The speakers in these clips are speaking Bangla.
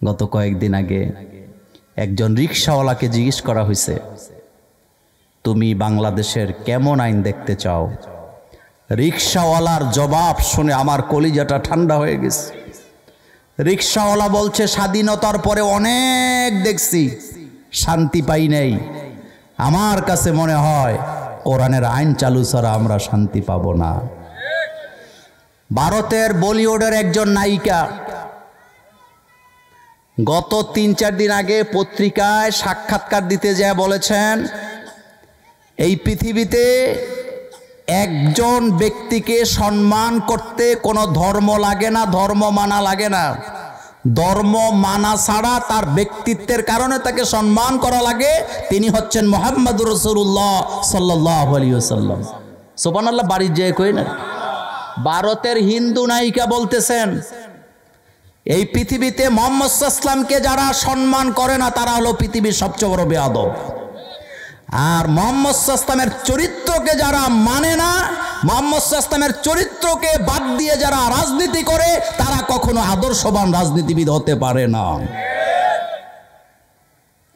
গত কয়েকদিন আগে একজন রিকশাওয়ালাকে জিজ্ঞেস করা হয়েছে, তুমি বাংলাদেশের কেমন আইন দেখতে চাও? রিকশাওয়ালার জবাব শুনে আমার কলিজাটা ঠান্ডা হয়ে গেছে। রিকশাওয়ালা বলছে, স্বাধীনতার পরে অনেক দেখছি, শান্তি পাই নাই। আমার কাছে মনে হয় কোরআনের আইন চালু ছাড়া আমরা শান্তি পাব না। ভারতের বলিউডের একজন নায়িকা গত ৩-৪ দিন আগে পত্রিকায় সাক্ষাৎকার দিতে যায় বলেছেন, এই পৃথিবীতে একজন ব্যক্তিকে সম্মান করতে কোনো ধর্ম লাগে না, ধর্ম মানা লাগে না। ধর্ম মানা ছাড়া তার ব্যক্তিত্বের কারণে তাকে সম্মান করা লাগে। তিনি হচ্ছেন মুহাম্মদুর রাসূলুল্লাহ সাল্লাল্লাহু আলাইহি ওয়াসাল্লাম। সুবহানাল্লাহ, বাড়ির যে কই না। ভারতের হিন্দু নায়িকা বলতেছেন, এই পৃথিবীতে মুহাম্মদ সাল্লাল্লাহু আলাইহি ওয়াসাল্লামকে যারা সম্মান করে না তারা হলো পৃথিবীর সবচেয়ে বড় বেয়াদব। আর মুহাম্মদ সাল্লাল্লাহু আলাইহি ওয়াসাল্লামের চরিত্রকে যারা মানে না, মুহাম্মদ সাল্লাল্লাহু আলাইহি ওয়াসাল্লামের চরিত্রকে বাদ দিয়ে যারা রাজনীতি করে তারা কখনো আদর্শবান রাজনীতিবিদ হতে পারে না।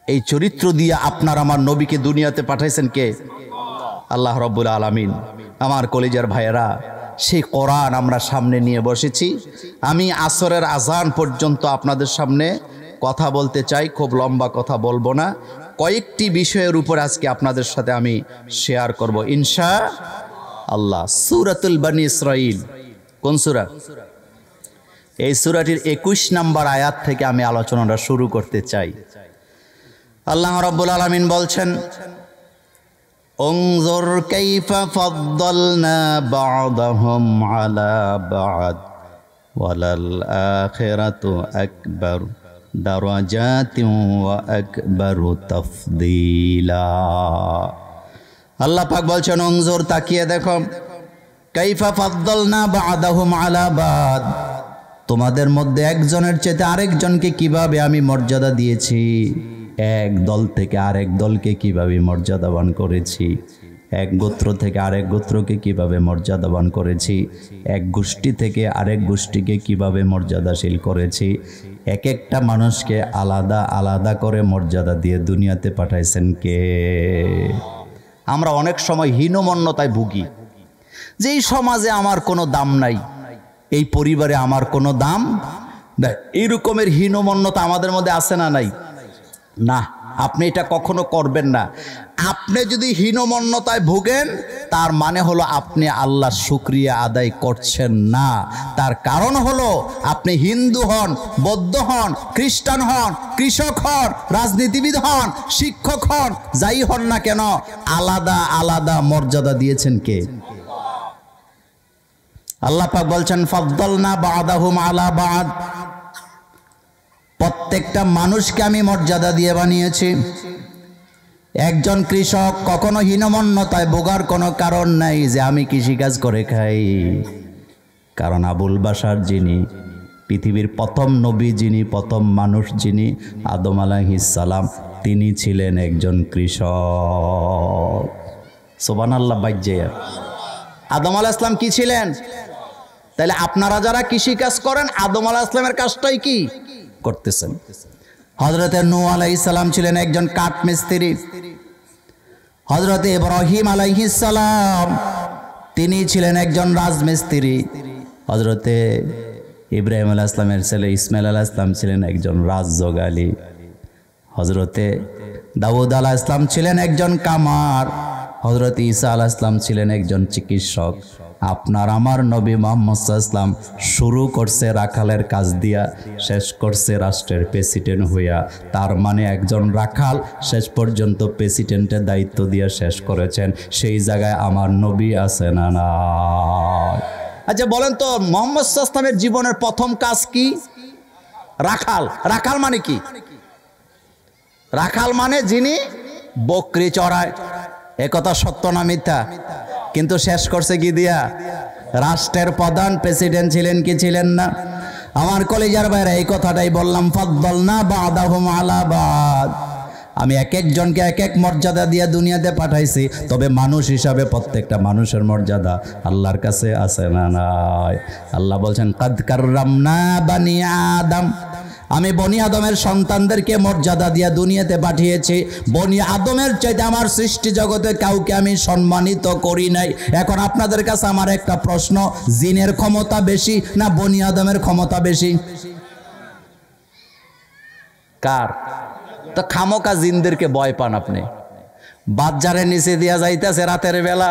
এই চরিত্র দিয়ে আপনার আমার নবীকে দুনিয়াতে পাঠাইছেন কে? আল্লাহ রাব্বুল আলামিন। আমার কলিজার ভাইয়েরা, সেই কোরআন আমরা সামনে নিয়ে বসেছি। আমি আসরের আজান পর্যন্ত আপনাদের সামনে কথা বলতে চাই, খুব লম্বা কথা বলবো না। কয়েকটি বিষয়ের উপর আজকে আপনাদের সাথে আমি শেয়ার করব ইনশাআল্লাহ। সূরাতুল বনী ইসরাঈল কোন সূরা? এই সূরাটির ২১ নম্বর আয়াত থেকে আমি আলোচনাটা শুরু করতে চাই। আল্লাহ রাব্বুল আলামিন বলছেন, উনজুর কাইফা ফাদ্দালনা বা'দাহুম আলা বা'দ ওয়ালাল আখিরাতু আকবার দারাজাতিন ওয়া আকবারু তাফদীলা। আল্লাহ পাক বলছেন, উনজুর তাকিয়ে দেখো, কাইফা ফাদ্দালনা বা'দাহুম আলা বা'দ, তোমাদের মধ্যে একজনের চেয়ে আরেকজনকে কিভাবে আমি মর্যাদা দিয়েছি, এক দল থেকে আরেক দলকে কিভাবে মর্যাদাবান করেছি, এক গোত্র থেকে আরেক গোত্রকে কিভাবে মর্যাদাবান করেছি, এক গোষ্ঠী থেকে আরেক গোষ্ঠীকে কিভাবে মর্যাদাশীল করেছি। এক একটা মানুষকে আলাদা আলাদা করে মর্যাদা দিয়ে দুনিয়াতে পাঠাইছেন কে? আমরা অনেক সময় হীনমন্যতায় ভুগি, যে এই সমাজে আমার কোনো দাম নাই, এই পরিবারে আমার কোনো দাম নাই। এই রকমের হীনমন্যতা আমাদের মধ্যে আছে না নাই? না, আপনি এটা কখনো করবেন না। আপনি যদি হীনমন্যতায় ভোগেন তার মানে হলো আপনি আল্লাহর শুকরিয়া আদায় করছেন না। তার কারণ হলো আপনি হিন্দু হন, বৌদ্ধ হন, খ্রিস্টান হন, কৃষক হন, রাজনীতিবিদ হন, শিক্ষক হন, যাই হন না কেন, আলাদা আলাদা মর্যাদা দিয়েছেন কে? আল্লাহ পাক বলছেন, ফাদ্দালনা বা'দাহুম আলা বা'দ, প্রত্যেকটা মানুষকে আমি মর্যাদা দিয়ে বানিয়েছি। একজন কৃষক কখনো হীনমন্যতায় ভোগার কোনো কারণ নাই যে আমি কৃষিকাজ করে খাই, কারণ আবুল বাশার যিনি পৃথিবীর প্রথম নবী, যিনি প্রথম মানুষ, যিনি আদম আলাইহিস সালাম, তিনি ছিলেন একজন কৃষক। সুবহানাল্লাহ। বাইজে আদম আলাইহিস সালাম কি ছিলেন? তাহলে আপনারা যারা কৃষিকাজ করেন আদম আলাইহিস সালামের কাজটাই কি করতেছেন? হযরতে নূহ আলাইহিস সালাম ছিলেন একজন কাঠ মিস্ত্রি। হযরতে ইব্রাহিম আলাইহিস সালাম তিনি ছিলেন একজন রাজমিস্ত্রি। হযরতে ইব্রাহিম আলাইহিস সালামের ছেলে ইসমাঈল আলাইহিস সালাম ছিলেন একজন রাজযোগালী। হযরতে দাউদ আলাইহিস সালাম ছিলেন একজন কামার। হযরতে ঈসা আলাইহিস সালাম ছিলেন একজন চিকিৎসক। আপনার আমার নবী মুহাম্মদ সাল্লাল্লাহু আলাইহি ওয়াসাল্লাম শুরু করছে রাখালের কাজ দিয়া, শেষ করছে রাষ্ট্রের প্রেসিডেন্ট হইয়া। তার মানে একজন রাখাল শেষ পর্যন্ত প্রেসিডেন্টের দায়িত্ব দিয়া শেষ করেছেন। সেই জায়গায় আমার নবী আছে না না? আচ্ছা বলেন তো, মুহাম্মদ সাল্লাল্লাহু আলাইহি ওয়াসাল্লামের জীবনের প্রথম কাজ কি? রাখাল। রাখাল মানে কি? রাখাল মানে যিনি বকরি চড়ায়। একথা সত্য না মিথ্যা? কিন্তু শেষ করছে কি দিয়া? রাষ্ট্রের প্রধান প্রেসিডেন্ট ছিলেন কি ছিলেন না? আমার কলিজার ভাইরা, এই কথাটাই বললাম, ফাদ্দালনা বা'দাহুম আলা বা'দ, আমি এক একজনকে এক এক মর্যাদা দিয়ে দুনিয়াতে পাঠাইছি। তবে মানুষ হিসাবে প্রত্যেকটা মানুষের মর্যাদা আল্লাহর কাছে আছে না নাই? আল্লাহ বলছেন, কাদ কাররামনা বানি আদম, আমি বনি আদমের সন্তানদেরকে মর্যাদা দিয়ে দুনিয়াতে পাঠিয়েছি। বনি আদমের চাইতে আমার সৃষ্টি জগতে কাউকে আমি সম্মানিত করি নাই। এখন আপনাদের কাছে আমার একটা প্রশ্ন, জিনের ক্ষমতা বেশি না বনি আদমের ক্ষমতা বেশি? কার? তো খামোকা জিনদেরকে ভয় পান আপনি। বাজারের নিচে দিয়া যাইতেছে রাতের বেলা,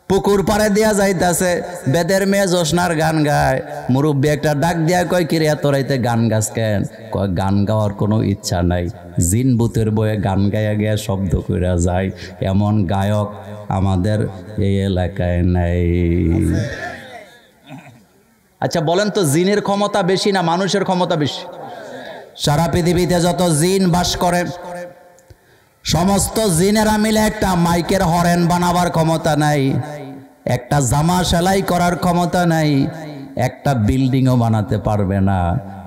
পুকুর পাড়ে দিয়া যাইতেছে, বেদের মেয়ে জোসনার গান গায়। মুরব্বী একটা ডাক দিয়া কয়, কিরে এত রাইতে গান গাছ কেন? কয় গান গাওয়ার কোনো ইচ্ছা নাই, জিন ভূতের বয়ে গান গায়া গিয়া শব্দ কইরা যায়, এমন গায়ক আমাদের এই এলাকায় নাই। আচ্ছা বলেন তো, জিনের ক্ষমতা বেশি না মানুষের ক্ষমতা বেশি? সারা পৃথিবীতে যত জিন বাস করে সমস্ত জিনেরা মিলে একটা মাইকের হরেন বানাবার ক্ষমতা নাই, একটা জামা সেলাই করার ক্ষমতা নাই, একটা বিল্ডিংও বানাতে পারবে না,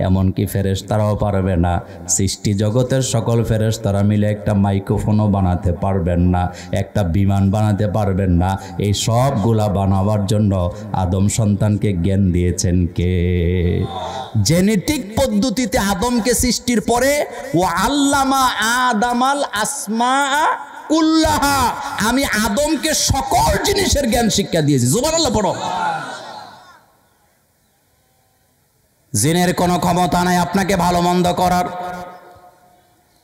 এমনকি ফেরেশতারাও পারবে না। সৃষ্টি জগতের সকল ফেরেশতারা মিলে একটা মাইক্রোফোনও বানাতে পারবেন না, একটা বিমান বানাতে পারবেন না। এই সবগুলা বানাবার জন্য আদম সন্তানকে জ্ঞান দিয়েছেন কে? জেনেটিক পদ্ধতিতে আদমকে সৃষ্টির পরে ও আল্লামা আদামাল আসমা কুল্লাহা, আমি আদমকে সকল জিনিসের জ্ঞান শিক্ষা দিয়েছি। সুবহানাল্লাহ পড়ো। জিনের কোনো ক্ষমতা নাই আপনাকে ভালো মন্দ করার,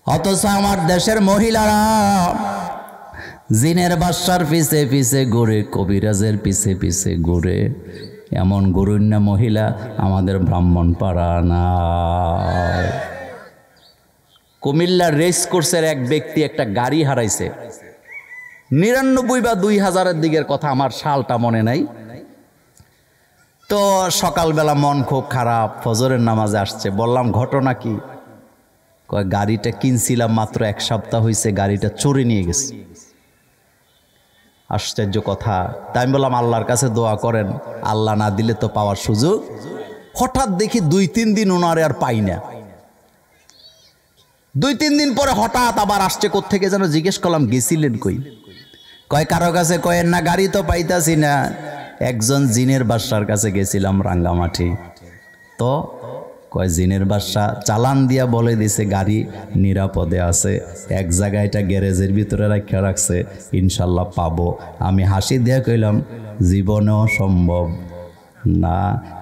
অথচ আমার দেশের মহিলারা জিনের বাদশার পিছে পিছে ঘুরে, কবিরাজের পিছে পিছে ঘুরে। এমন গুরুণ্য মহিলা আমাদের ব্রাহ্মণ পাড়া না। কুমিল্লার রেস কোর্সের এক ব্যক্তি একটা গাড়ি হারাইছে, 99 বা 2000-এর দিকের কথা, আমার সালটা মনে নাই। তো সকালবেলা মন খুব খারাপ, ফজরের নামাজে আসছে। বললাম ঘটনা কি? কয় গাড়িটা কিনছিলাম মাত্র 1 সপ্তাহ হয়েছে, গাড়িটা চুরি নিয়ে গেছে। আশ্চর্য কথা। তাই আমি বললাম আল্লাহর কাছে দোয়া করেন, আল্লাহ না দিলে তো পাওয়ার সুযোগ। হঠাৎ দেখি 2-3 দিন ওনারে আর পাই না। 2-3 দিন পরে হঠাৎ আবার আসছে, কোত্থেকে যেন জিজ্ঞেস করলাম গেছিলেন কই? কয় কারো কাছে কয়েন না, গাড়ি তো পাইতাছি না। একজন জিনের বাদশার কাছে গেছিলাম রাঙ্গামাটি। তো কয় জিনের বাদশা চালান দিয়া বলে দিছে গাড়ি নিরাপদে আছে, এক জায়গায় এটা গ্যারেজের ভিতরে রাখা রাখছে, ইনশাল্লাহ পাবো। আমি হাসি দিয়া কইলাম জীবনেও সম্ভব না,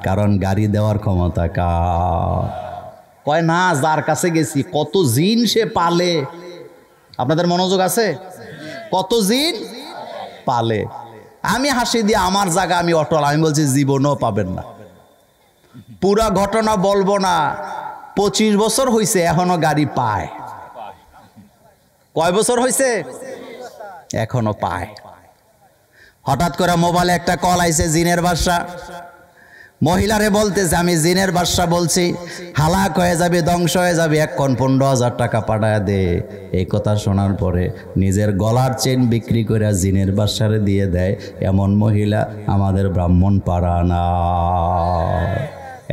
কারণ গাড়ি দেওয়ার ক্ষমতা কার? কয় না, যার কাছে গেছি কত জিন সে পালে। আপনাদের মনোযোগ আছে? কত জিন পালে। আমি হাসি দিয়ে আমার জায়গা আমি অটল। আমি বলছি জীবনও পাবেন না। পুরা ঘটনা বলবো না, 25 বছর হয়েছে এখনো গাড়ি পায়। কয় বছর হয়েছে? এখনো পায়। হঠাৎ করে মোবাইলে একটা কল আইছে, জিনের বাদশা। মহিলারে বলতেছে আমি জিনের বাদশা বলছি, হালাক হয়ে যাবে, ধ্বংস হয়ে যাবে, এখন 15,000 টাকা পাঠায় দে। এই কথা শোনার পরে নিজের গলার চেন বিক্রি করে জিনের বাদশারে দিয়ে দেয়, এমন মহিলা আমাদের ব্রাহ্মণ পাড়া না।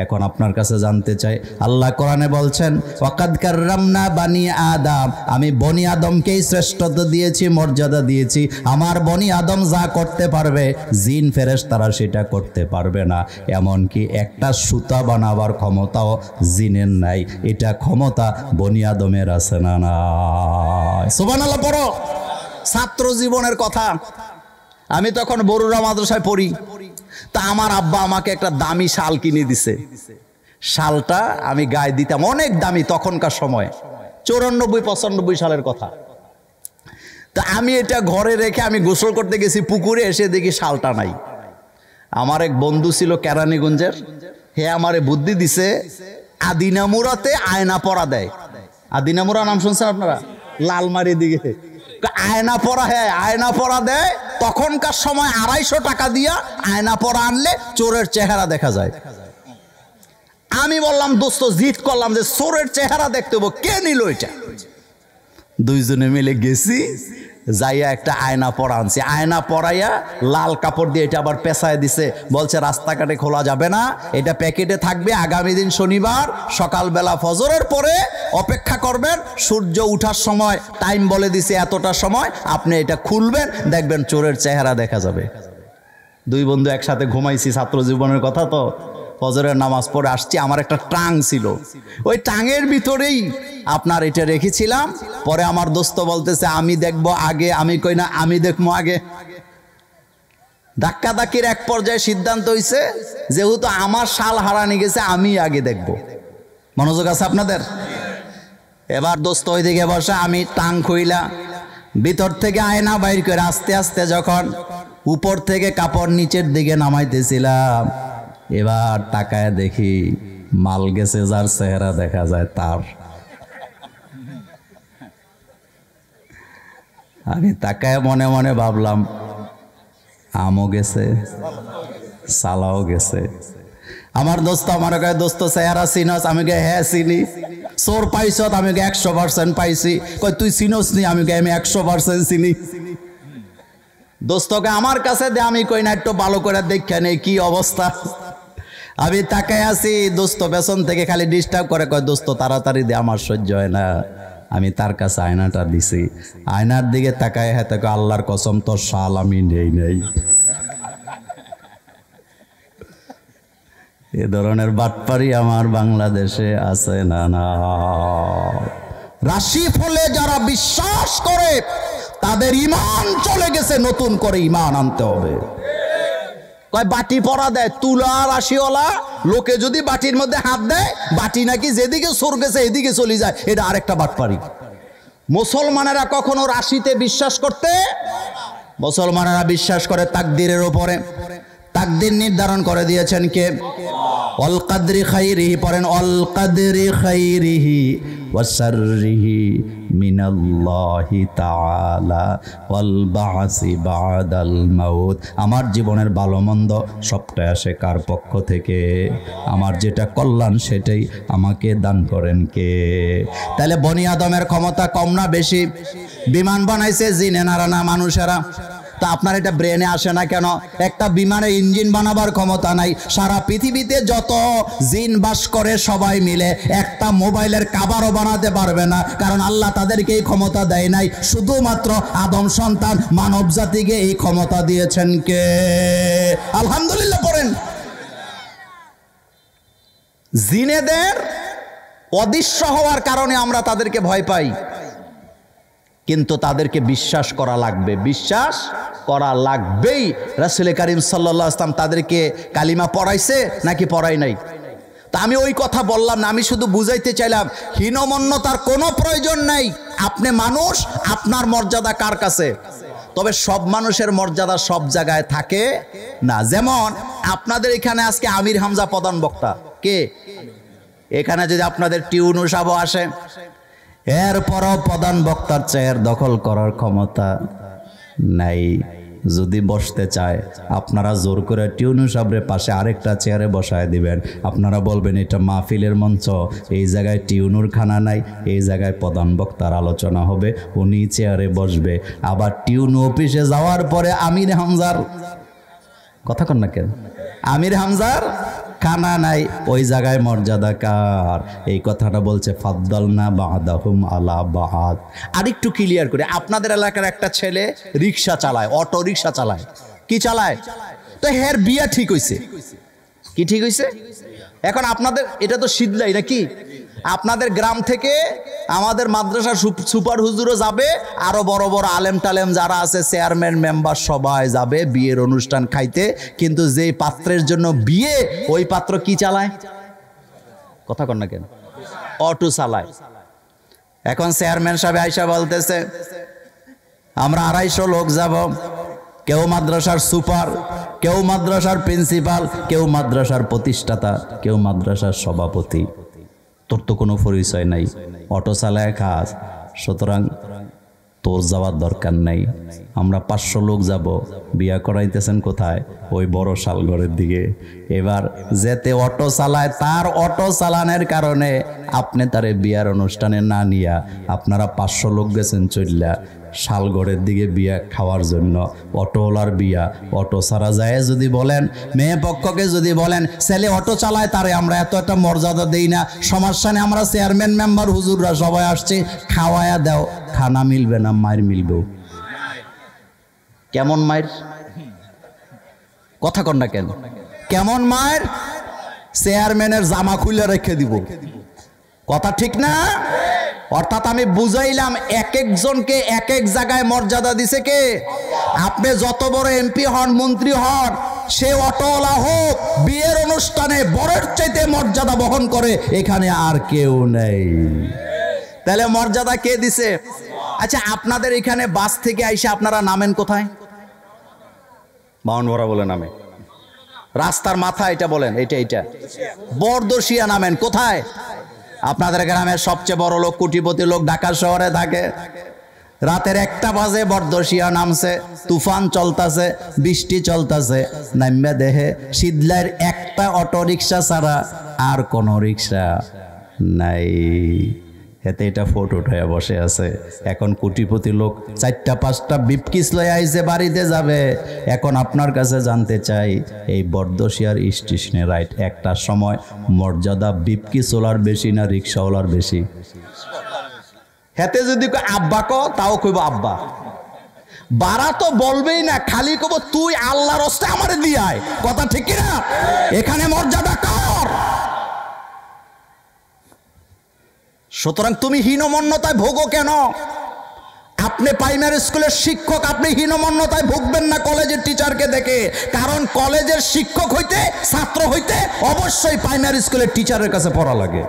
এখন আপনার কাছে জানতে চাই, আল্লাহ কোরআনে বলছেন ওয়াকাদ কাররামনা বানি আদম, আমি বনি আদমকেই শ্রেষ্ঠত্ব দিয়েছি, মর্যাদা দিয়েছি। আমার বনি আদম যা করতে পারবে জিন ফেরেশতারা সেটা করতে পারবে না। এমনকি একটা সুতা বানাবার ক্ষমতাও জিনের নাই, এটা ক্ষমতা বনি আদমের আছে না না? সুবহানাল্লাহ পড়ো। ছাত্র জীবনের কথা। আমি তখন বরুড়া মাদ্রাসায় পড়ি। তা আমার আব্বা আমাকে একটা দামি শাল কিনে দিছে। শালটা আমি গায়ে দিতাম, অনেক দামি তখনকার সময়, 94-95 সালের কথা। তা আমি এটা ঘরে রেখে আমি গোসল করতে গেছি পুকুরে, এসে দেখি শালটা নাই। আমার এক বন্ধু ছিল কেরানীগঞ্জের, হে আমারে বুদ্ধি দিছে, আদিনামুরাতে আয়না পরা দেয়। আদিনামুরা নাম শুনছেন আপনারা? লালমারি দিকে আয়না পরা, হ্যাঁ আয়না পরা দেয়। তখনকার সময় 250 টাকা দিয়া আয়না পরা আনলে চোরের চেহারা দেখা যায়। আমি বললাম দোস্ত, জিদ করলাম যে চোরের চেহারা দেখতে হবো, কে নিল এটা? দুইজনে মিলে গেছি, যাইয়া একটা আয়না পরা আনছি। আয়না পরাইয়া লাল কাপড় দিয়ে এটা আবার পেঁচায় দিছে। বলছে রাস্তাঘাটে খোলা যাবে না, এটা প্যাকেটে থাকবে। আগামী দিন শনিবার সকালবেলা ফজরের পরে অপেক্ষা করবেন, সূর্য উঠার সময় টাইম বলে দিছে এতটা সময়, আপনি এটা খুলবেন, দেখবেন চোরের চেহারা দেখা যাবে। দুই বন্ধু একসাথে ঘুমাইছি, ছাত্র জীবনের কথা তো। ফজরের নামাজ পড়ে আসছি, আমার একটা টাং ছিল, ওই টাঙের ভিতরেই আপনার এটা রেখেছিলাম। পরে আমার দোস্ত বলতেছে আমি দেখবো আগে, আমি কই না আমি দেখবো আগে। ধাক্কাধাক্কির এক পর্যায়ে সিদ্ধান্ত হইছে যেহেতু আমার শাল হারানি গেছে আমি আগে দেখব। মনোযোগ আছে আপনাদের? এবার দোস্ত ওইদিকে বসে, আমি টাং খুইলা ভিতর থেকে আয়না বাইর করে আস্তে আস্তে যখন উপর থেকে কাপড় নিচের দিকে নামাইতেছিলাম, এবার তাকায় দেখি মাল গেছে যার চেহারা দেখা যায় তার। আমি তাকায় মনে মনে ভাবলাম আমও গেছে, সালাও গেছে। আমার দোস্ত আমার কয় দোস্ত চেহারা চিনস? আমি কে হ্যাঁ চিনি। চোর পাইছ? আমি কে 100% পাইছি। কই তুই চিনস নি? আমি কে আমি 100% চিনি। দোস্তকে আমার কাছে দে, আমি কই না একটু ভালো করে দেখে নেই কি অবস্থা। আমি তাকায় আছি, দোস্ত পেছন থেকে খালি ডিস্টার্ব করে, কয় দোস্ত তাড়াতাড়ি দে, আমার সহ্য হয় না। আমি তার কাছে আয়নাটা দিছি, আয়নার দিকে তাকায় হ্যাঁ তাকে আল্লাহর কসম তোর শাল আমি নেই। এ ধরনের বাটপারি আমার বাংলাদেশে আছে না? না। রাশি ফলে যারা বিশ্বাস করে তাদের ঈমান চলে গেছে, নতুন করে ঈমান আনতে হবে। কয় বাটি পরা দেয় তুলা রাশিওয়ালা লোকে, যদি বাটির মধ্যে হাত দেয় বাটি নাকি যেদিকে সর গেছে এদিকে চলে যায়, এটা আরেকটা বাটপারি। মুসলমানেরা কখনো রাশিতে বিশ্বাস করতে, মুসলমানেরা বিশ্বাস করে তাকদীরের উপরে। তাকদীর নির্ধারণ করে দিয়েছেন কে? অল কাদরি খাইরিহি পড়েন, অল কাদরি খাইরিহি ওয়া শাররিহি মিনাল্লাহি তাআলা ওয়াল বা'সি বা'দাল মাউত। আমার জীবনের ভালো মন্দ সবটাই আসে কার পক্ষ থেকে? আমার যেটা কল্যাণ সেটাই আমাকে দান করেন কে? তাহলে বনি আদমের ক্ষমতা কম না বেশি? বিমান বানাইছে জিনে নারানা মানুষেরা, তা আপনার এটা ব্রেনে আসে না কেন? একটা বিমানের ইঞ্জিন বানাবার ক্ষমতা নাই। সারা পৃথিবীতে যত জিন বাস করে সবাই মিলে একটা মোবাইলের কাভারও বানাতে পারবে না, কারণ আল্লাহ তাদেরকে এই ক্ষমতা দেয় নাই। শুধুমাত্র আদম সন্তান মানব জাতিকে এই ক্ষমতা দিয়েছেন কে? আলহামদুলিল্লাহ পড়েন। জিনেদের অদৃশ্য হওয়ার কারণে আমরা তাদেরকে ভয় পাই, কিন্তু তাদেরকে বিশ্বাস করা লাগবে, বিশ্বাস করা লাগবেই। রাসূল করিম সাল্লাল্লাহু আলাইহি ওয়াসাল্লাম তাদেরকে কালিমা পড়াইছে নাকি পড়াই নাই? তা আমি ওই কথা বললাম না, আমি শুধু বুঝাইতে চাইলাম হীনমন্যতার কোনো প্রয়োজন নাই। আপনি মানুষ, আপনার মর্যাদা কার কাছে? তবে সব মানুষের মর্যাদা সব জায়গায় থাকে না। যেমন আপনাদের এখানে আজকে আমির হামজা প্রধান বক্তা, কে? এখানে যদি আপনাদের টিউনু সাহেব আসে, এরপরও প্রধান বক্তার চেয়ার দখল করার ক্ষমতা নাই। যদি বসতে চায় আপনারা জোর করে টিউনু সাহেবের পাশে আরেকটা চেয়ারে বসায় দিবেন। আপনারা বলবেন এটা মাহফিলের মঞ্চ, এই জায়গায় টিউনুর খানা নাই, এই জায়গায় প্রধান বক্তার আলোচনা হবে, উনি চেয়ারে বসবে। আবার টিউনু অফিসে যাওয়ার পরে আমির হামজার কথা কন না কেন? আমির হামজার খানা নাই, ওই জায়গায় মর্যাদা কার? এই কথাটা বলছে ফাদ্দালনা বা'দাহুম আলা বা'দ। আরেকটু ক্লিয়ার করে, আপনাদের এলাকার একটা ছেলে রিক্সা চালায়, অটো রিক্সা চালায়, কি চালায়? তো হের বিয়া ঠিক হইছে, কি ঠিক হইছে? এখন আপনাদের এটা তো শীতলাই নাকি? আপনাদের গ্রাম থেকে আমাদের মাদ্রাসার সুপার হুজুরও যাবে, আরো বড় বড় আলেম টালেম যারা আছে চেয়ারম্যান মেম্বার সবাই যাবে বিয়ের অনুষ্ঠান খাইতে। কিন্তু যেই পাত্রের জন্য বিয়ে, ওই পাত্র কি চালায়? কথা কন না কেন? অটো চালায়। এখন চেয়ারম্যান সাহেব আইসা বলতেছে আমরা 250 লোক যাব, কেউ মাদ্রাসার সুপার, কেউ মাদ্রাসার প্রিন্সিপাল, কেউ মাদ্রাসার প্রতিষ্ঠাতা, কেউ মাদ্রাসার সভাপতি। তোর তো কোনো পরিচয় নাই, অটো চালায় খাস, সুতরাং তোর যাওয়ার দরকার নাই। আমরা 500 লোক যাব, বিয়া করাইতেছেন কোথায়? ওই বড় শালঘরের দিকে। এবার যেতে অটো চালায়, তার অটো চালানোর কারণে আপনি তারে বিয়ার অনুষ্ঠানে না নিয়া আপনারা 500 লোক গেছেন চললা শালঘরের দিকে বিয়া খাওয়ার জন্য। অটোওয়ালার বিয়া, অটো ছাড়া যায় যদি বলেন, মেয়ে পক্ষকে যদি বলেন ছেলে অটো চালায় তারে আমরা এত একটা মর্যাদা দেই না, সমস্যা নেই, আমরা চেয়ারম্যান মেম্বার হুজুররা সবাই আসছে, খাওয়ায়া দাও। খানা মিলবে না, মায়ের মিলবেও। কেমন মায়ের? কথা কন না কেন? কেমন মায়ের? চেয়ারম্যানের জামা খুলে রেখে দিব। কথা ঠিক না? অর্থাৎ আমি বুঝাইলাম এক একজনকে এক এক জায়গায় মর্যাদা দিছে কে? আপনি যত বড় এমপি হন, মন্ত্রী হন, সে অটোওয়ালা হোক, বিয়ের অনুষ্ঠানে বরের চাইতে মর্যাদা বহন করে এখানে আর কেউ নেই। তাহলে মর্যাদা কে দিছে? আচ্ছা, আপনাদের এখানে বাস থেকে আইসা আপনারা নামেন কোথায়? বাউনভরা বলে নামে। রাস্তার মাথা এটা বলেন, এইটা বরদর্শিয়া নামেন কোথায়? আপনাদের গ্রামের সবচেয়ে বড় লোক, কোটিপতি লোক ঢাকা শহরে থাকে। রাতের 1টা বাজে বরদর্শিয়া নামছে, তুফান চলতেছে, বৃষ্টি চলতেছে, নামবে দেহে শীতলাইয়ের একটা অটো রিক্সা ছাড়া আর কোনো রিক্সা নাই। এতে এটা ফটো উঠায় বসে আছে। এখন কোটিপতি লোক 4টা-5টা বিপকিস লয়ে আইছে, বাড়িতে যাবে। এখন আপনার কাছে জানতে চাই, এই বরদর্শিয়ার স্টেশনে রাইট একটার সময় মর্যাদা বিপকিসওয়ালার বেশি না রিক্সাওয়ালার বেশি? হেতে যদি আব্বা কো তাও কইব আব্বা, বাড়া তো বলবেই না, খালি কব তুই আল্লাহর রাস্তায় আমারে দিয়ে আয়। কথা ঠিক কি না? এখানে মর্যাদা কর। সুতরাং তুমি হীনমন্যতায় ভোগো কেন? আপনি প্রাইমারি স্কুলের শিক্ষক, আপনি হীনমন্যতায় ভুগবেন না কলেজের টিচারকে দেখে। কারণ কলেজের শিক্ষক হইতে, ছাত্র হইতে অবশ্যই প্রাইমারি স্কুলের টিচারের কাছে পড়া লাগে।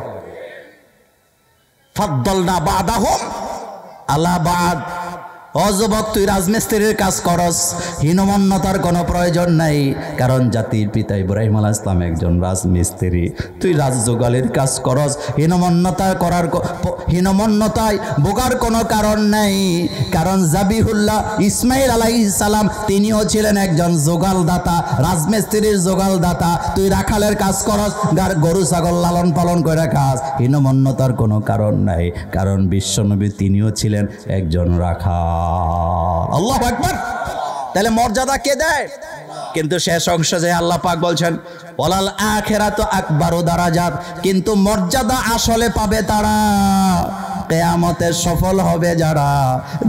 ফাদ্দালনা বাদাহুম আলা বাদ। অযুবক, তুই রাজমিস্ত্রির কাজ করস, হীনমন্যতার কোনো প্রয়োজন নাই। কারণ জাতির পিতা ইব্রাহিম আলাইহিস সালাম একজন রাজমিস্ত্রি। তুই রাজযোগালির কাজ করস, হীনমন্যতায় ভোগার কোনো কারণ নাই। কারণ জাবিহুল্লাহ ইসমাইল আলাইহিস সালাম তিনিও ছিলেন একজন যোগালদাতা, রাজমিস্ত্রির যোগালদাতা। তুই রাখালের কাজ করস, গরু ছাগল লালন পালন করে খাস, হীনমন্যতার কোনো কারণ নাই। কারণ বিশ্বনবী তিনিও ছিলেন একজন রাখাল। আল্লাহু আকবার। তাহলে মর্যাদা কে দেয়? কিন্তু শেষ অংশে যে আল্লাহ পাক বলছেন ওয়ালাল আখিরাতু আকবারু দারাজাত, কিন্তু মর্যাদা আসলে পাবে তারা, কিয়ামতে সফল হবে যারা,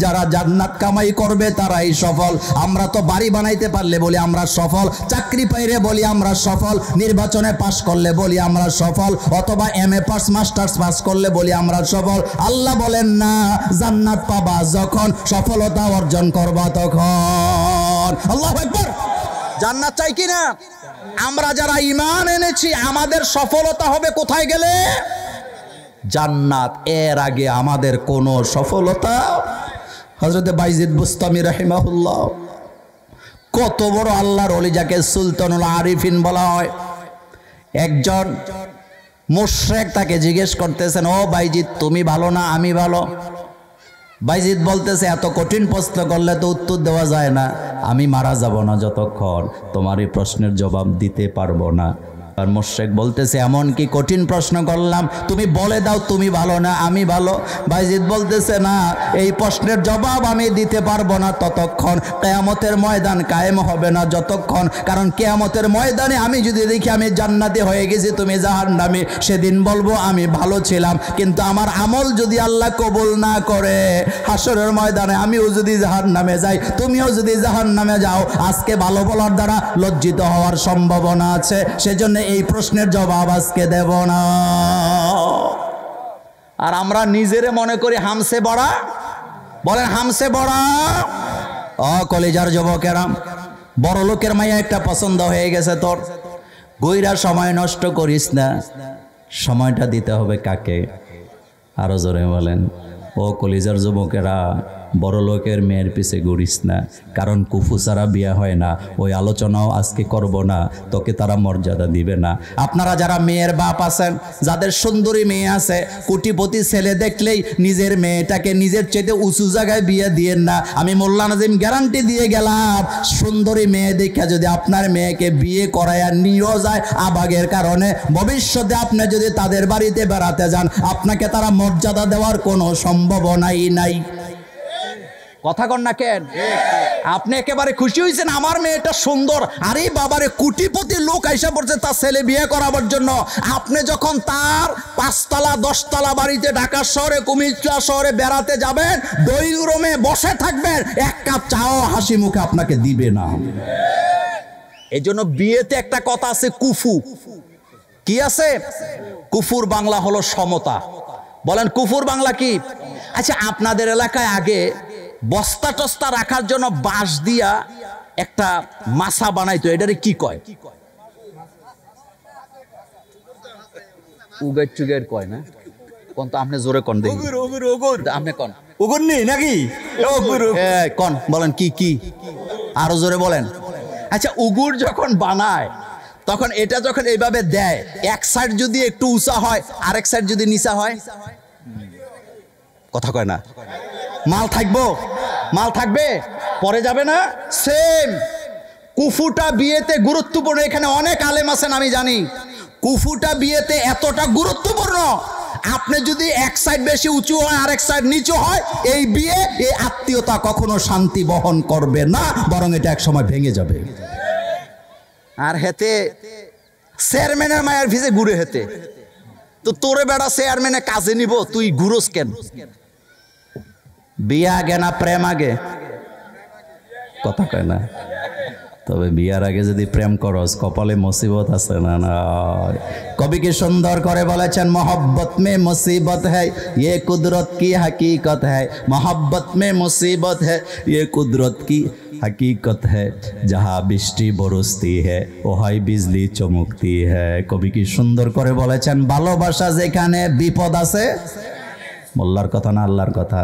যারা জান্নাত কামাই করবে তারাই সফল। আমরা তো বাড়ি বানাইতে পারলে বলি আমরা সফল, চাকরি পাইলে বলি আমরা সফল, নির্বাচনে পাশ করলে বলি আমরা সফল, অথবা MA পাস, মাস্টার্স পাস করলে বলি আমরা সফল। আল্লাহ বলেন না, জান্নাত পাবা যখন, সফলতা অর্জন করবা তখন। আল্লাহু আকবার। জান্নাত চাই কি না? আমরা যারা ঈমান এনেছি আমাদের সফলতা হবে কোথায় গেলে? জান্নাত। এর আগে আমাদের কোনো সফলতা। হযরত বাইজিদ বুস্তামি রাহিমাহুল্লাহ, কত বড় আল্লাহর ওলি, যাকে সুলতানুল আরিফিন বলা হয়। একজন মুশরিক তাকে জিজ্ঞেস করতেছেন, ও বাইজিদ, তুমি ভালো না আমি ভালো? বাইজিদ বলতেছে, এত কঠিন প্রশ্ন করলে তো উত্তর দেওয়া যায় না। আমি মারা যাব না যতক্ষণ তোমার এই প্রশ্নের জবাব দিতে পারবো না। আর মুশরিক বলতেছে, এমন কি কঠিন প্রশ্ন করলাম, তুমি বলে দাও তুমি ভালো না আমি ভালো? বাইজিদ বলতেছে, না, এই প্রশ্নের জবাব আমি দিতে পারবো না ততক্ষণ, কিয়ামতের ময়দান কায়েম হবে না যতক্ষণ। কারণ কিয়ামতের ময়দানে আমি যদি দেখি আমি জান্নাতি হয়ে গেছি, তুমি জাহান্নামী, সেদিন বলবো আমি ভালো ছিলাম। কিন্তু আমার আমল যদি আল্লাহ কবুল না করে, হাসরের ময়দানে আমিও যদি জাহান্নামে যাই, তুমিও যদি জাহান্নামে যাও, আজকে ভালো বলার দ্বারা লজ্জিত হওয়ার সম্ভাবনা আছে। সেজন্য এই প্রশ্নের জবাব আজকে দেব না। আর আমরা নিজেরে মনে করি হামসে বড়া। বলেন হামসে বড়া। কলেজার যুবকেরা, বড় লোকের মাইয়া একটা পছন্দ হয়ে গেছে তোর, গইরা সময় নষ্ট করিস না। সময়টা দিতে হবে কাকে? আরো জোরে বলেন। ও কলেজার যুবকেরা, বড় লোকের মেয়ের পিছে ঘুরিস না, কারণ কুফু ছাড়া বিয়ে হয় না। ওই আলোচনাও আজকে করব না, তোকে তারা মর্যাদা দিবে না। আপনারা যারা মেয়ের বাপ আছেন, যাদের সুন্দরী মেয়ে আছে, কোটিপতি ছেলে দেখলেই নিজের মেয়েটাকে নিজের চাইতে উঁচু জায়গায় বিয়ে দিয়েন না। আমি মোল্লা নাজিম গ্যারান্টি দিয়ে গেলাম, সুন্দরী মেয়ে দেখে যদি আপনার মেয়েকে বিয়ে করাইয়া নিয়েও যায় আবাগের কারণে, ভবিষ্যতে আপনি যদি তাদের বাড়িতে বেড়াতে যান, আপনাকে তারা মর্যাদা দেওয়ার কোনো সম্ভাবনাই নাই। কথা কন না কেন? আপনি একেবারে খুশি হয়েছেন আমার মেয়েটা সুন্দর, আরে বাবারে কোটিপতি লোক আইসা পড়ছে তার ছেলে বিয়ে করাবার জন্য। আপনি যখন তার 5তলা 10তলা বাড়িতে ঢাকা শহরে, কুমিল্লা শহরে বেড়াতে যাবেন, ড্রয়িং রুমে বসে থাকবেন, এক কাপ চাও হাসি মুখে আপনাকে দিবে না। এই জন্য বিয়েতে একটা কথা আছে, কুফু। কি আছে? কুফুর বাংলা হলো সমতা। বলেন কুফুর বাংলা কি? আচ্ছা, আপনাদের এলাকায় আগে বস্তা টস্তা রাখার জন্য বাঁশ দিয়া একটা মাছা বানাইতো, এটারে কি কয়? উগের টুগের কয় না? কোন তো আপনি জোরে কোন দেখি, আপনি কোন উগুর নেই নাকি? কোন বলেন কি কি, আরো জোরে বলেন। আচ্ছা, উগুর যখন বানায় তখন এটা যখন এইভাবে দেয়, এক সাইড যদি একটু উঁচা হয় আরেক সাইড যদি নিচা হয়, কথা কয় না? মাল থাকবো, মাল থাকবে, পরে যাবে না? সেম কুফুটা বিয়েতে গুরুত্বপূর্ণ। এখানে অনেক আলেম আছেন আমি জানি। কুফুটা বিয়েতে এতটা গুরুত্বপূর্ণ, আপনি যদি এক সাইড বেশি উঁচু হয় আরেক সাইড নিচু হয়, এই বিয়ে, এই আত্মীয়তা কখনো শান্তি বহন করবে না, বরং এটা এক সময় ভেঙে যাবে। আর হেতে চেয়ারম্যানের মায়ের ভিজে ঘুরে হেতে, তো তোরে বেড়া চেয়ারম্যানে কাজে নিব, তুই ঘুরোস কেন? বিয়া আগে না প্রেম আগে? কথা কয় না? তবে বিয়ার আগে যদি প্রেম করস, কপালে মুসিবত আছে না? না, কবি কি সুন্দর করে বলেছেন, মোহব্বত মে মুসিবত হ্যায় ये कुदरत की हकीकत है, मोहब्बत में मुसीबत है ये कुदरत की हकीकत है, जहाँ বৃষ্টি বরসতি है ওহাই বিজলি চমকতি है। কবি কি সুন্দর করে বলেছেন, ভালোবাসা যেখানে বিপদ আছে, মোল্লার কথা না আল্লাহর কথা,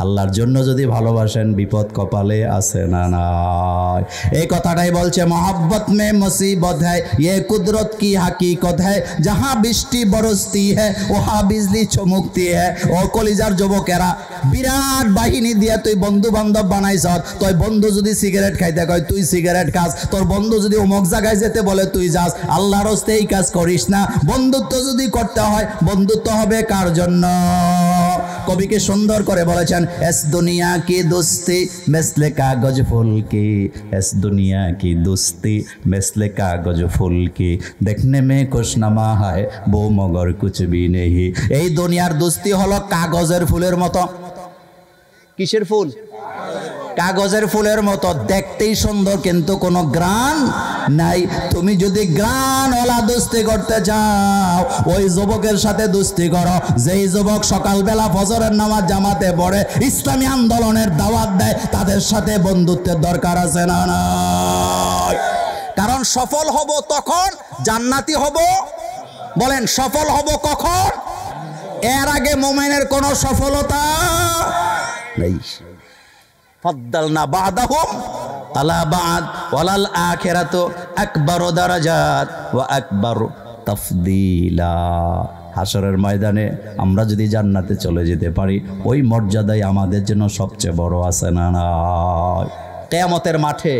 আল্লাহর জন্য যদি ভালোবাসেন বিপদ কপালে আছে না? নাই, এই কথাটাই বলছে, मोहब्बत में मुसीबत है ये कुदरत की हकीकत है, जहाँ বৃষ্টি বরসতি है ওহা বিজলি চমকতি है। ও কলিজার যুবকেরা, বিরাট বাহিনী দিয়ে তুই বন্ধু বান্ধব বানাইছ, তোর বন্ধু যদি সিগারেট খাইতে কয় তুই সিগারেট খাস, তোর বন্ধু যদি অমুক জায়গায় যেতে বলে তুই যাস, আল্লাহর রাস্তায় এই কাজ করিস না। বন্ধুত্ব যদি করতে হয়, বন্ধুত্ব হবে কার জন্য? কবিকে সুন্দর করে বলেছেন, এস দুনিয়া কি দোস্তি মেসলে কাগজ ফুল কি, এস দুনিয়া কি দোস্তি মেসলে কাগজ ফুল কি, দেখনে মে খুশনামা হয় বো মগর কুছ ভি নেহি। এই দুনিয়ার দোস্তি হলো কাগজের ফুলের মতো। কিসের ফুল? কাগজের ফুলের মতো, দেখতেই সুন্দর কিন্তু কোনো গ্রান নাই। তুমি যদি গ্রানওয়ালা দোস্তি করতে চাও, ওই যুবকের সাথে দোস্তি করো যেই যুবক সকালবেলা ফজরের নামাজ জামাতে পড়ে, ইসলামী আন্দোলনের দাওয়াত দেয়, তাদের সাথে বন্ধুত্বের দরকার আছে না? নাই। কারণ সফল হব তখন, জান্নাতি হব। বলেন সফল হব কখন? এর আগে মুমিনের কোনো সফলতা নেই। ফাদ্দালনা বা'দাহুম আলা বা'দ ওয়ালাল আখিরাতু আকবারু দারাজাত ওয়া আকবারু তাফদীলা। হাশরের ময়দানে আমরা যদি জান্নাতে চলে যেতে পারি, ওই মর্যাদাই আমাদের জন্য সবচেয়ে বড় আছে না? নাই। কিয়ামতের মাঠে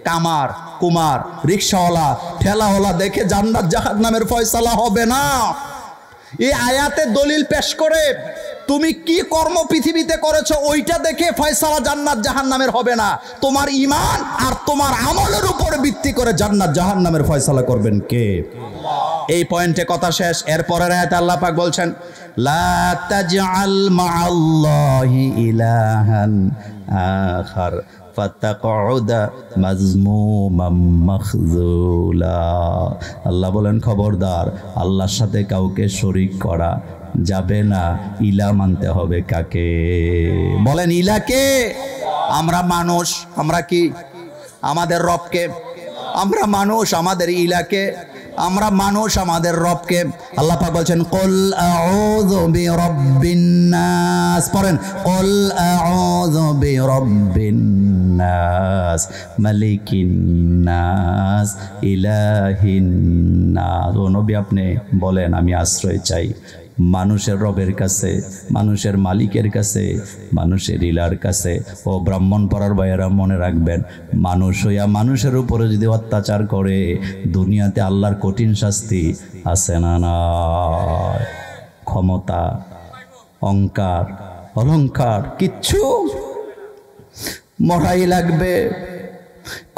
কামার কুমার রিকশাওয়ালা ঠেলাওয়ালা দেখে জান্নাত জাহান্নামের ফয়সালা হবে না। এই আয়াতে দলিল পেশ করে তুমি কি কর্ম পৃথিবীতে করেছো ওইটা দেখে ফয়সালা জান্নাত জাহান্নামের হবে না। তোমার ঈমান আর তোমার আমলের উপর ভিত্তি করে জান্নাত জাহান্নামের ফয়সালা করবেন কে? এই পয়েন্টে কথা শেষ। এরপরের আয়াতে আল্লাহ পাক বলছেন, লা তাজআল মা'আল্লাহি ইলাহান আখার ফাতাকউদা মাজমুমান মাখজুলা। আল্লাহ বলেন, খবরদার, আল্লাহর সাথে কাউকে শরীক করা যাবে না। ইলা মানতে হবে কাকে? বলেন ইলাকে? আমরা মানুষ, আমরা কি? আমাদের রবকে। আমরা মানুষ, আমাদের ইলাকে। আমরা মানুষ, আমাদের রবকে। আল্লাহ পাক বলছেন, কুল আউযু বিরাব্বিন নাস। পড়েন, কুল আউযু বিরাব্বিন নাস মালিকিন নাস ইলাহিন নাস। ও নবী, আপনি বলেন আমি আশ্রয় চাই মানুষের রবের কাছে, মানুষের মালিকের কাছে, মানুষের ইলার কাছে। ও ব্রাহ্মণ পড়ার ভাইয়েরা মনে রাখবেন, মানুষ হইয়া মানুষের উপরে যদি অত্যাচার করে, দুনিয়াতে আল্লাহর কঠিন শাস্তি আছে না? না। ক্ষমতা, অহংকার, অলংকার কিচ্ছু মরাই লাগবে।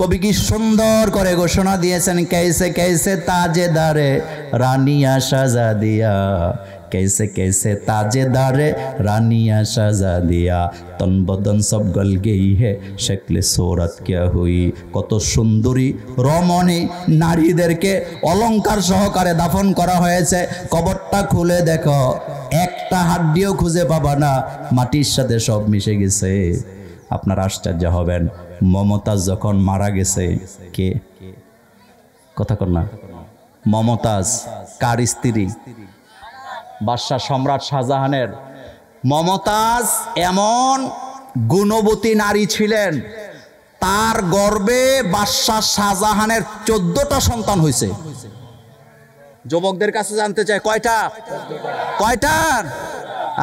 কবি কি সুন্দর করে ঘোষণা দিয়েছেন, कैसे कैसे ताजेदारे रानिया शाहजादिया कैसे कैसे ताजेदारे रानिया शहजादिया तन बदन सब गल गई है शक्ल सूरत क्या हुई। কত সুন্দরী রমণী নারীদেরকে অলংকার সহকারে দাফন করা হয়েছে। কবরটা খুলে দেখো, একটা হাড্ডিও খুঁজে পাবা না, মাটির সাথে সব মিশে গেছে। আপনার আশ্চর্য হবেন, মমতাজ যখন মারা গেছে, কে কথা কর না, মমতাজ কার স্ত্রী? বাদশাহ সম্রাট শাহজাহানের। মমতাজ এমন গুণবতী নারী ছিলেন, তার গর্ভে বাদশাহ শাহজাহানের 14টা সন্তান হয়েছে। যুবকদের কাছে জানতে চাই কয়টা? কয়টা?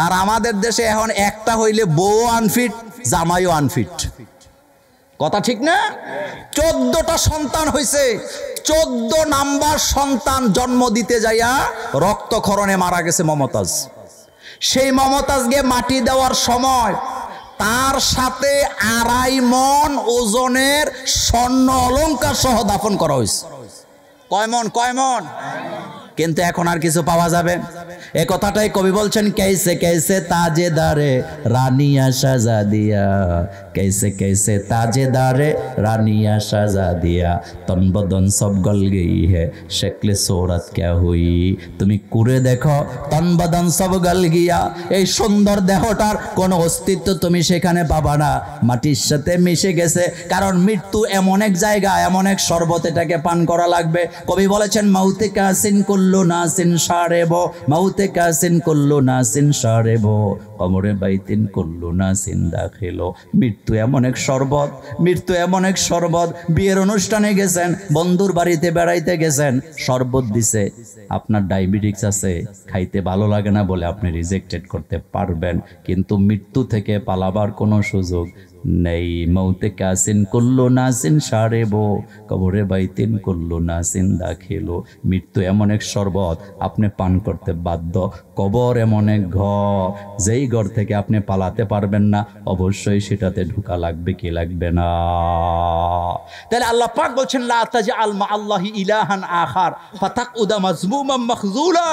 আর আমাদের দেশে এখন একটা হইলে বউ আনফিট, জামাইও আনফিট। কথা ঠিক না? 14টা সন্তান হয়েছে। 14 নাম্বার সন্তান জন্ম দিতে যাইয়া রক্তক্ষরণে মারা গেছে মমতাজ। সেই মমতাজকে মাটি দেওয়ার সময় তার সাথে 2.5 মণ ওজনের স্বর্ণ অলংকার সহ দাফন করা হয়েছে। কয় মণ? কয় মণ? কিন্তু এখন আর কিছু পাওয়া যাবে? এ কথাটাই কবি বলছেন, कैसे कैसे ताजेदारे रानिया शहजादिया, कैसे कैसे ताजेदारे रानिया शहजादिया तन बदन सब गल गई है शक्ल सूरत क्या हुई। তুমি কুরে দেখো, তন বদন সব গল গিয়া, এই সুন্দর দেহটার কোনো অস্তিত্ব তুমি সেখানে পাবা না, মাটির সাথে মিশে গেছে। কারণ মৃত্যু এমন এক জায়গা, এমন এক শরবত, এটাকে পান করা লাগবে। কবি বলেছেন, মাউতে কাসিন কুল্লু নাসিন শারেবো, মাউতে কাসিন কুল্লু নাসিন শারেবো, কমরে বাইতিন কুল্লু নাসিন দাখিলো। মৃত্যু এমন এক শরবত, মৃত্যু এমন এক শরবত। বিয়ের অনুষ্ঠানে গেছেন, বন্ধুর বাড়িতে বেড়াইতে গেছেন, শরবত দিছে, আপনার ডায়াবেটিস আছে, খাইতে ভালো লাগে না বলে আপনি রিজেক্টেড করতে পারবেন, কিন্তু মৃত্যু থেকে পালাবার কোনো সুযোগ নেই। মৌতে কাসিন কুল্লু নাসিন শারেবো, কবরে বাইতিন কুল্লু নাসিন দাখিলো। মৃত্যু এমন এক শরবত, আপনি পান করতে বাধ্য। কবর এমন এক ঘর, যেই ঘর থেকে আপনি পালাতে পারবেন না, অবশ্যই সেটাতে ঢোকা লাগবে কি লাগবে না? তাহলে আল্লাহ পাক বলছেন, লা তাজআল মা আল্লাহি ইলাহান আখার ফাতাকুদা মাজমুমান মাখজুলা।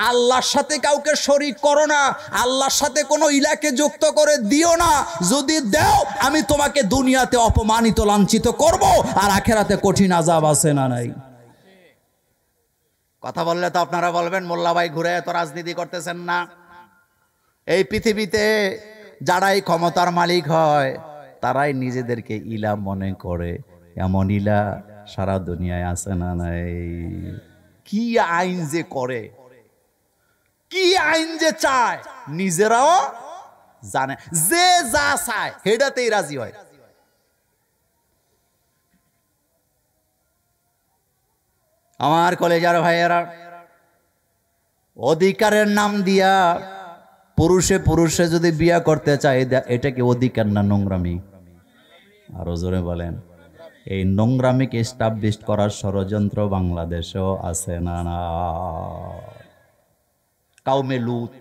আল্লাহর সাথে কাউকে শরীক করো না, আল্লাহর সাথে কোনো ইলাকে যুক্ত করে দিও না। যদি দাও, আমি তোমাকে দুনিয়াতে অপমানিত লাঞ্ছিত করব, আর আখেরাতে কঠিন আযাব আছে না নাই? কথা বললে তো আপনারা বলবেন, মোল্লা ভাই ঘুরে এত রাজনীতি করতেছেন না। এই পৃথিবীতে যারাই ক্ষমতার মালিক হয়, তারাই নিজেদেরকে ইলা মনে করে। এমন ইলা সারা দুনিয়ায় আছে না নাই? কি আইন যে করে, কি আইন যে চায়, নিজেরাও জানে। যে যা চায় হেডাতেই রাজি হয়। আমার কলেজার ভাইয়েরা, অধিকারের নাম দিয়া পুরুষে পুরুষে যদি বিয়া করতে চায়, এটা কি অধিকার না নোংরামি? আরো জোরে বলেন। এই নোংরামিকে এস্টাবলিশ করার ষড়যন্ত্র বাংলাদেশেও আছে না না? কাউমে লুত,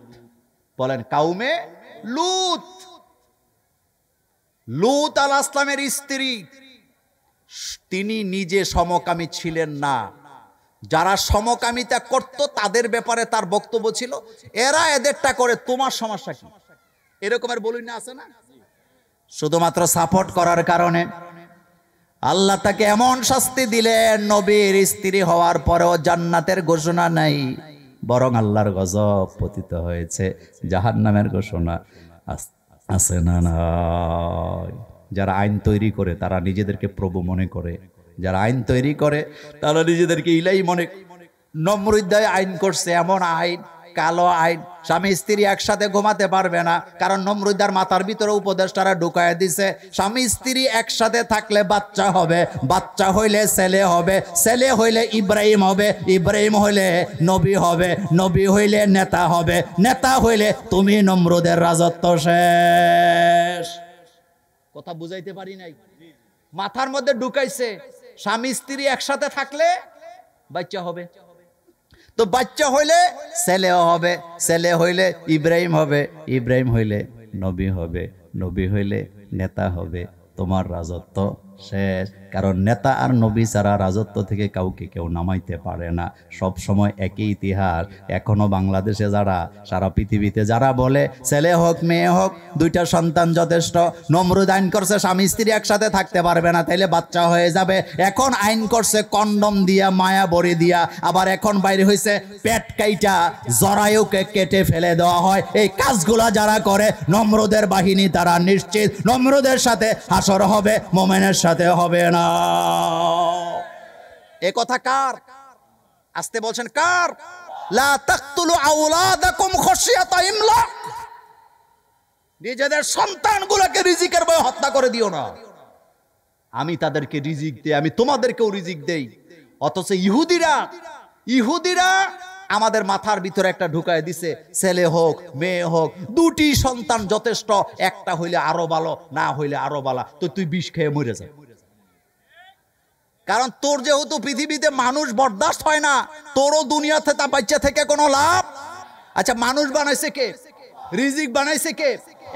বলেন কাউমে লুত। লুত আলাইহিস সালামের স্ত্রী, তিনি নিজে সমকামী ছিলেন না। যারা সমকামিতা করত তাদের ব্যাপারে তার বক্তব্য ছিল, এরা এদেরটা করে, তোমার সমস্যা কি? এরকমের বলুন না, আছে না? শুধুমাত্র সাপোর্ট করার কারণে আল্লাহ তাকে এমন শাস্তি দিলেন, নবীর স্ত্রী হওয়ার পরেও জান্নাতের ঘোষণা নাই, বরং আল্লাহর গজব পতিত হয়েছে, জাহান্নামের ঘোষণা আছে না নাই? যারা আইন তৈরি করে তারা নিজেদেরকে প্রভু মনে করে, যারা আইন তৈরি করে তারা নিজেদেরকে ইলাই মনে। নমরুদ্দায় আইন করছে, এমন আইন, কালো আইন, স্বামী স্ত্রী একসাথে ঘুমাতে পারবে না, কারণ নমরুদ্দার মাথার ভিতরে উপদেষ্টারা ঢুকায় দিছে, স্বামী স্ত্রী একসাথে থাকলে বাচ্চা হবে, বাচ্চা হইলে ছেলে হবে, ছেলে হইলে ইব্রাহিম হবে, ইব্রাহিম হইলে নবী হবে, নবী হইলে নেতা হবে, নেতা হইলে তুমি নমরুদের রাজত্ব শেষ। কথা বুঝাইতে পারি নাই? মাথার মধ্যে ঢুকাইছে, স্বামী স্ত্রী একসাথে থাকলে বাচ্চা হবে, তো বাচ্চা হইলে ছেলেও হবে, ছেলে হইলে ইব্রাহিম হবে, ইব্রাহিম হইলে নবী হবে, নবী হইলে নেতা হবে, তোমার রাজত্ব শেষ। কারণ নেতা আর নবী ছাড়া রাজত্ব থেকে কাউকে কেউ নামাইতে পারে না, সব সময় একই ইতিহাস। এখনো বাংলাদেশে যারা, সারা পৃথিবীতে যারা বলে ছেলে হোক মেয়ে হোক দুইটা সন্তান যথেষ্ট, নমরুদ আইন করছে স্বামী স্ত্রী একসাথে থাকতে পারবে না, তাইলে বাচ্চা হয়ে যাবে। এখন আইন করছে কন্ডম দিয়া, মায়া বড়ি দিয়া, আবার এখন বাইরে হয়েছে পেট কাইটা জরায়ুকে কেটে ফেলে দেওয়া হয়। এই কাজগুলা যারা করে নমরুদের বাহিনী, তারা নিশ্চিত নমরুদের সাথে হাসর হবে, মোমেনের সাথে হবে না। এ কথা কার? আসতে বলছেন কার? লা তাকতুলু আওলাদাকুম খাশিয়াতা ইমলাক। নিজেদের সন্তানগুলোকে রিজিকের ভয়ে হত্যা করে দিও না। আমি তাদেরকে রিজিক দেই, আমি তোমাদেরকেও রিজিক দেই। অথচ ইহুদিরা আমাদের মাথার ভিতরে একটা ঢুকায় দিছে, ছেলে হোক মেয়ে হোক দুটি সন্তান যথেষ্ট, একটা হইলে আরো ভালো, না হইলে আরো ভালো। তো তুই বিষ খেয়ে মরে যা। কারণ তোর যেহেতু পৃথিবীতে মানুষ বরদাস্ত হয় না, তোরও দুনিয়াতে তা বাচ্চা থেকে কোনো লাভ। আচ্ছা, মানুষ বানাইছে কে? রিজিক বানাইছে কে?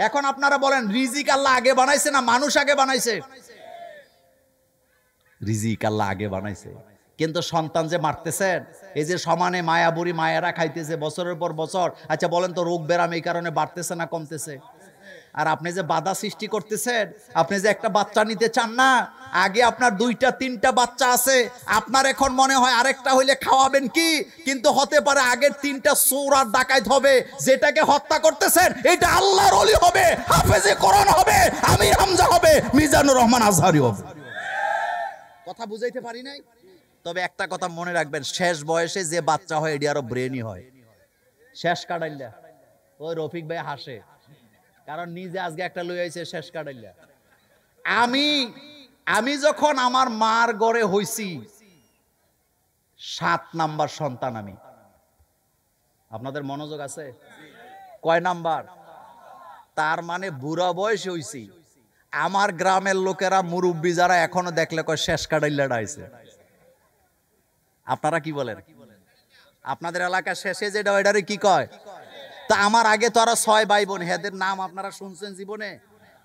এখন আপনারা বলেন, রিজিক আল্লাহ আগে বানাইছে না মানুষ আগে বানাইছে? রিজিক আল্লাহ আগে বানাইছে, কিন্তু সন্তান যে মারতেছেন, এই যে সমানে মায়া বুড়ি মায়েরা খাইতেছে বছরের পর বছর। আচ্ছা বলেন তো, রোগ ব্যারাম এই কারণে বাড়তেছে না কমতেছে? আর আপনি যে বাধা সৃষ্টি করতেছেন, আপনি যে একটা বাচ্চা নিতে চান না, আগে আপনার 2টা 3টা বাচ্চা আছে, আপনার এখন মনে হয় আরেকটা হইলে খাওয়াবেন কি, কিন্তু হতে পারে আগের 3টা চোর আর ডাকাত হবে। যেটাকে হত্যা করতেছেন এটা আল্লাহর ওলি হবে, হাফেজে কোরআন হবে, আমির হামজা হবে, মিজানুর রহমান আজহারি হবে। কথা বুঝাইতে পারি নাই? তবে একটা কথা মনে রাখবেন, শেষ বয়সে যে বাচ্চা হয় এটি আরো ব্রেনই হয়। শেষ কাটাইলা ওই রফিক ভাই হাসে, কারণ নিজে আজকে একটা লই আইছে শেষ কাটাইলা। আমি যখন আমার মার ঘরে হইছি 7 নাম্বার সন্তান আমি। আপনাদের মনোযোগ আছে? কয় নাম্বার? তার মানে বুড়া বয়সে হইছি। আমার গ্রামের লোকেরা, মুরব্বী যারা, এখনো দেখলে কয় শেষ কাটাইলাটা আইছে। আপনারা কি বলেন? আপনাদের এলাকা শেষে যেটা ওইটারে কি কয়? তা আমার আগে তো আরো 6 ভাই বোন, হেদের নাম আপনারা শুনছেন জীবনে,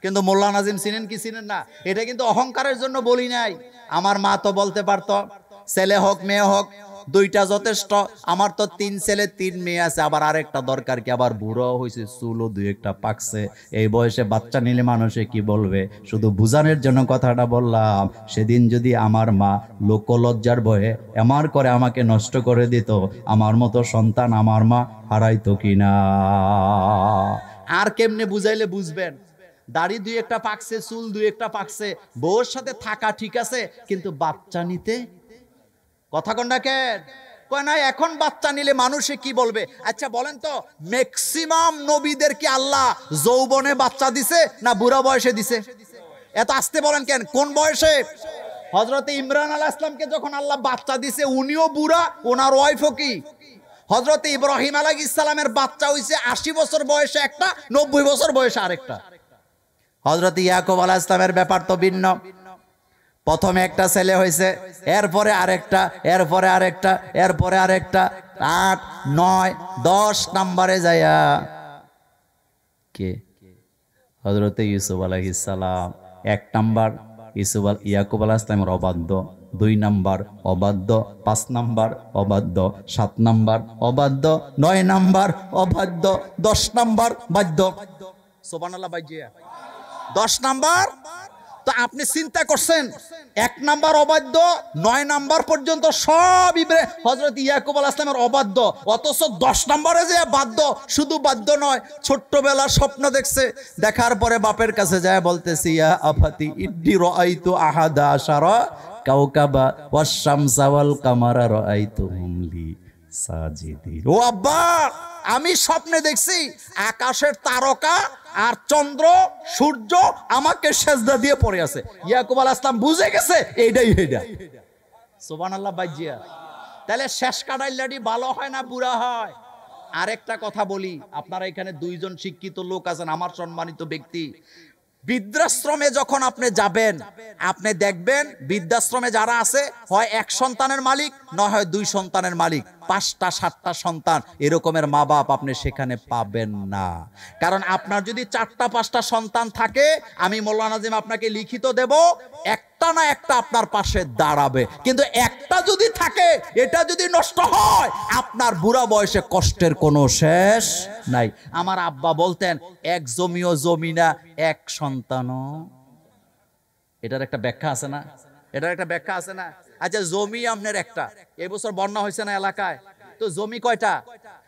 কিন্তু মোল্লা নাজিম চিনেন কি চিনেন না? এটা কিন্তু অহংকারের জন্য বলি নাই। আমার মা তো বলতে পারতো ছেলে হোক মেয়ে হোক 2টা যথেষ্ট। আমার তো 3 ছেলে 3 মেয়ে আছে, আবার আরেকটা দরকার কি? আবার বুড়ো হয়েছে, চুলও 2-1টা পাকছে। এই বয়সে বাচ্চা নিলে মানুষে কি বলবে? শুধু বুঝানোর জন্য কথাটা বললাম। সেদিন যদি আমার মা লোকলজ্জার ভয়ে এমন করে আমাকে নষ্ট করে দিত, আমার মতো সন্তান আমার মা হারাইতো কিনা। আর কেমনে বুঝাইলে বুঝবেন? দাড়ি 2-1টা পাকছে, চুল 2-1টা পাকছে, বউর সাথে থাকা ঠিক আছে, কিন্তু বাচ্চা নিতে কথা কোন ডাকেন? কয় না, এখন বাচ্চা নিলে মানুষে কি বলবে? আচ্ছা বলেন তো, ম্যাক্সিমাম নবীদের কি আল্লাহ যৌবনে বাচ্চা দিছে না বুড়া বয়সে দিছে? এত আসতে বলেন কেন? কোন বয়সে? হযরতে ইমরান আলাইহিস সালামকে যখন আল্লাহ বাচ্চা দিছে, উনিও বুড়া, ওনার ওয়াইফও কি? হযরতে ইব্রাহিম আলাইহিস সালামের বাচ্চা হইছে 80 বছর বয়সে একটা, 90 বছর বয়সে আরেকটা। হযরতে ইয়াকুব আলাইহিস সালামের ব্যাপার তো ভিন্ন। প্রথমে একটা ছেলে হয়েছে, এরপরে আরেকটা, এরপরে আরেকটা, এরপরে আরেকটা, 8, 9, 10 নম্বরে যায়া কে? হযরতে ইউসুফ আলাইহিস সালাম। 1 নাম্বার ইয়াকুব আলাইহিস সালামের অবাধ্য, 2 নাম্বার অবাধ্য, 5 নাম্বার অবাধ্য, 7 নাম্বার অবাধ্য, 9 নাম্বার অবাধ্য, 10 নাম্বার বাধ্য। সুবহানাল্লাহ বাইজিয়া, 10 নাম্বার। তো আপনি চিন্তা করছেন, 1 নাম্বার অবাধ্য, 9 নাম্বার পর্যন্ত সব হযরত ইয়াকুব আলাইহিস সালামের অবাধ্য, অথচ 10 নম্বরে যে বাধ্য। শুধু বাধ্য নয়, ছোট্টবেলার স্বপ্ন দেখছে, দেখার পরে বাপের কাছে যায় বলতেছি, ইয়া আফাতি ইদ্দি রাআইতু আহাদা আশারা কাওকাবা ওয়াশ শামসা ওয়াল কামারা রাআইতুহুম লি সাজিদিন। ও আব্বা, আমি স্বপ্নে দেখছি আকাশের তারকা আর চন্দ্র সূর্য আমাকে সেজদা দিয়ে পড়ে আছে। ইয়াকুব আলাইহিস সালাম বুঝে গেছে এইটাই এইটা। সুবহানাল্লাহ বাইজিয়া। তাহলে শেষ কাটাইলাটি ভালো হয় না বুড়া হয়? আরেকটা কথা বলি, আপনারা এখানে 2 জন শিক্ষিত লোক আছেন, আমার সম্মানিত ব্যক্তি। বৃদ্ধাশ্রমে যখন আপনি যাবেন, আপনি দেখবেন বৃদ্ধাশ্রমে যারা আছে, হয় 1 সন্তানের মালিক, নয় হয় 2 সন্তানের মালিক। 5টা 7টা সন্তান এরকমের মা বাপ আপনি সেখানে পাবেন না। কারণ আপনার যদি 4টা 5টা সন্তান থাকে, আমি মোল্লা নাজিম আপনাকে লিখিত দেব, একটা না একটা আপনার পাশে দাঁড়াবে। কিন্তু একটা যদি থাকে, এটা যদি নষ্ট হয়, আপনার বুড়া বয়সে কষ্টের কোনো শেষ নাই। আমার আব্বা বলতেন, এক জমিও জমি না, এক সন্তানও। এটার একটা ব্যাখ্যা আছে না? এটার একটা ব্যাখ্যা আছে না? আচ্ছা, জমি আপনার একটা, এবছর বন্যা হয়েছে না এলাকায়, তো জমি কয়টা?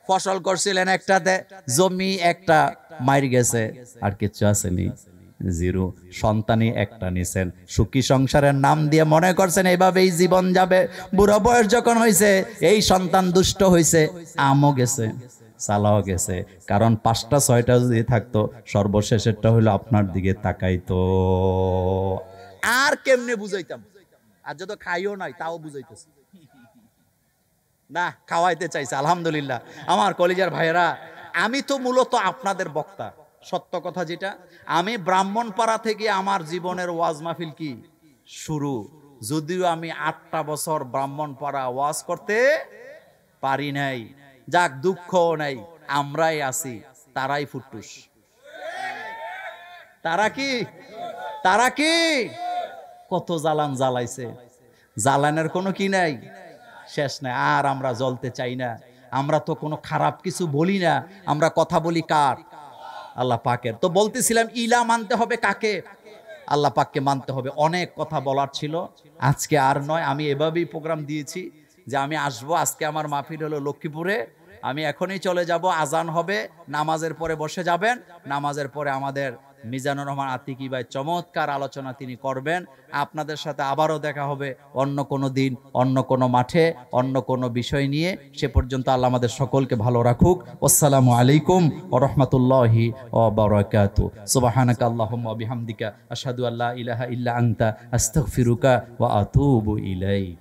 ফসল করছিলেন একটাতে, জমি একটা মার গেছে, আর কিছু আসেনি, জিরো। সন্তানই একটা নিছেন, সুখী সংসারের নাম দিয়ে মনে করছেন এইভাবেই জীবন যাবে। বুড়ো বয়স যখন হয়েছে, এই সন্তান দুষ্ট হয়েছে, আমও গেছে, চালাও গেছে। কারণ 5টা 6টা যদি থাকতো, সর্বশেষেরটা হলো আপনার দিকে তাকাইতো। আর কেমনে বুঝাইতাম? আর যত খাইও নাই, তাও বুঝাইতেছে না, খাওয়াইতে চাইছে। আলহামদুলিল্লাহ আমার কলিজার ভাইয়েরা, আমি তো মূলত আপনাদের বক্তা। সত্য কথা যেটা, আমি ব্রাহ্মণপাড়া থেকে আমার জীবনের ওয়াজ মাহফিল কি শুরু, যদিও আমি 8টা বছর ব্রাহ্মণপাড়া ওয়াজ করতে পারি নাই। যাক, দুঃখও নাই, আমরাই আছি, তারাই ফুটুস। তারা কি কত জ্বালান জ্বালাইছে, জ্বালানের কোনো কি নাই, শেষ নাই। আর আমরা জ্বলতে চাই না। আমরা তো কোনো খারাপ কিছু বলি না, আমরা কথা বলি কার? আল্লাহ পাকের। তো বলতেছিলাম, ইলা মানতে হবে কাকে? আল্লাহ পাককে মানতে হবে। অনেক কথা বলার ছিল, আজকে আর নয়। আমি এভাবেই প্রোগ্রাম দিয়েছি যে আমি আসবো। আজকে আমার মাহফিল হলো লক্ষ্মীপুরে, আমি এখনই চলে যাব। আজান হবে, নামাজের পরে বসে যাবেন। নামাজের পরে আমাদের মিজানুর রহমান আতিকি ভাই চমৎকার আলোচনা তিনি করবেন। আপনাদের সাথে আবারও দেখা হবে অন্য কোনো দিন, অন্য কোনো মাঠে, অন্য কোনো বিষয় নিয়ে। সে পর্যন্ত আল্লাহ আমাদের সকলকে ভালো রাখুক। আসসালামু আলাইকুম ওয়া রাহমাতুল্লাহি ওয়া বারাকাতুহু। সুবহানাকা আল্লাহুম্মা ওয়া বিহামদিকা আশহাদু আল্লা ইলাহা ইল্লা আনতা আস্তাগফিরুকা ওয়া আতুবু ইলাইক।